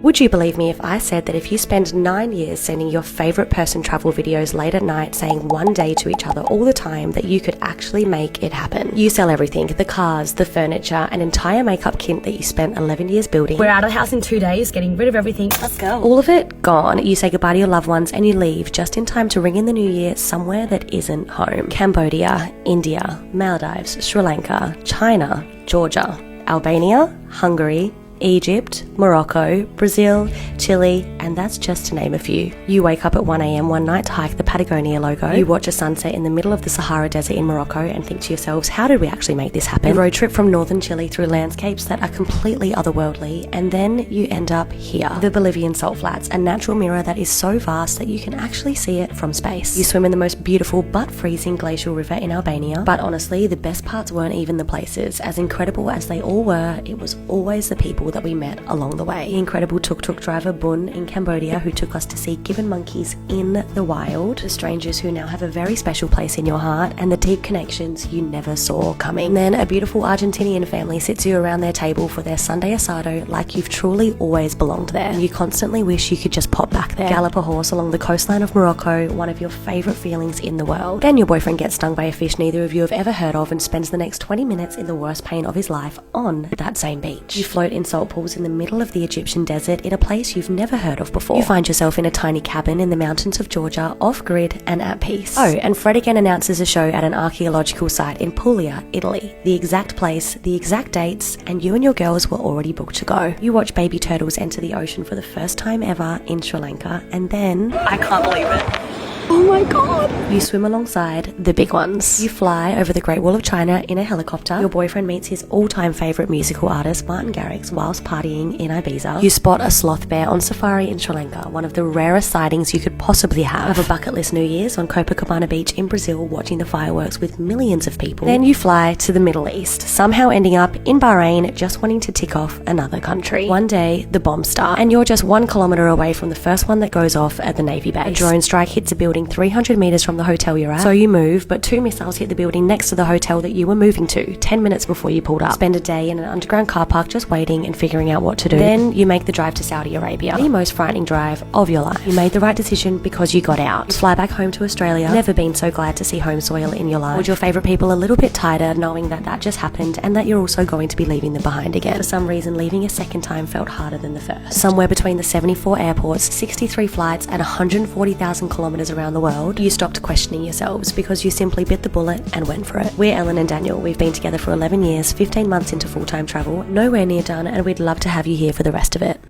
Would you believe me if I said that if you spend 9 years sending your favorite person travel videos late at night saying one day to each other all the time, that you could actually make it happen? You sell everything, the cars, the furniture, an entire makeup kit that you spent 11 years building. We're out of the house in 2 days, getting rid of everything. Let's go. All of it gone. You say goodbye to your loved ones and you leave just in time to ring in the new year somewhere that isn't home. Cambodia, India, Maldives, Sri Lanka, China, Georgia, Albania, Hungary, Egypt, Morocco, Brazil, Chile, and that's just to name a few. You wake up at 1 a.m. one night to hike the Patagonia logo. You watch a sunset in the middle of the Sahara Desert in Morocco and think to yourselves, how did we actually make this happen? You road trip from northern Chile through landscapes that are completely otherworldly, and then you end up here. The Bolivian Salt Flats, a natural mirror that is so vast that you can actually see it from space. You swim in the most beautiful but freezing glacial river in Albania, but honestly, the best parts weren't even the places. As incredible as they all were, it was always the people that we met along the way. The incredible tuk-tuk driver Bun in Cambodia, who took us to see gibbon monkeys in the wild, the strangers who now have a very special place in your heart, and the deep connections you never saw coming. And then a beautiful Argentinian family sits you around their table for their Sunday asado like you've truly always belonged there. You constantly wish you could just pop back there. Gallop a horse along the coastline of Morocco, one of your favourite feelings in the world. Then your boyfriend gets stung by a fish neither of you have ever heard of and spends the next 20 minutes in the worst pain of his life on that same beach. You float in salt pools in the middle of the Egyptian desert in a place you've never heard of before. You find yourself in a tiny cabin in the mountains of Georgia, off-grid and at peace. Oh, and Fred again announces a show at an archaeological site in Puglia, Italy. The exact place, the exact dates, and you and your girls were already booked to go. You watch baby turtles enter the ocean for the first time ever in Sri Lanka, and then... I can't believe it. Oh my god! You swim alongside the big ones. You fly over the Great Wall of China in a helicopter. Your boyfriend meets his all-time favourite musical artist, Martin Garrix, whilst partying in Ibiza. You spot a sloth bear on safari in Sri Lanka, one of the rarest sightings you could possibly have. Have a bucket list New Year's on Copacabana Beach in Brazil, watching the fireworks with millions of people. Then you fly to the Middle East, somehow ending up in Bahrain, just wanting to tick off another country. One day, the bombs start, and you're just 1 kilometre away from the first one that goes off at the Navy base. A drone strike hits a building 300 metres from the hotel you're at. So you move, but 2 missiles hit the building next to the hotel that you were moving to 10 minutes before you pulled up. Spend a day in an underground car park just waiting and figuring out what to do. Then you make the drive to Saudi Arabia. The most frightening drive of your life. You made the right decision because you got out. You fly back home to Australia. Never been so glad to see home soil in your life. Hold your favourite people a little bit tighter, knowing that that just happened and that you're also going to be leaving them behind again. For some reason, leaving a second time felt harder than the first. Somewhere between the 74 airports, 63 flights, and 140,000 kilometres around the world, you stopped questioning yourselves because you simply bit the bullet and went for it. We're Ellen and Daniel. We've been together for 11 years, 15 months into full-time travel, nowhere near done, and we'd love to have you here for the rest of it.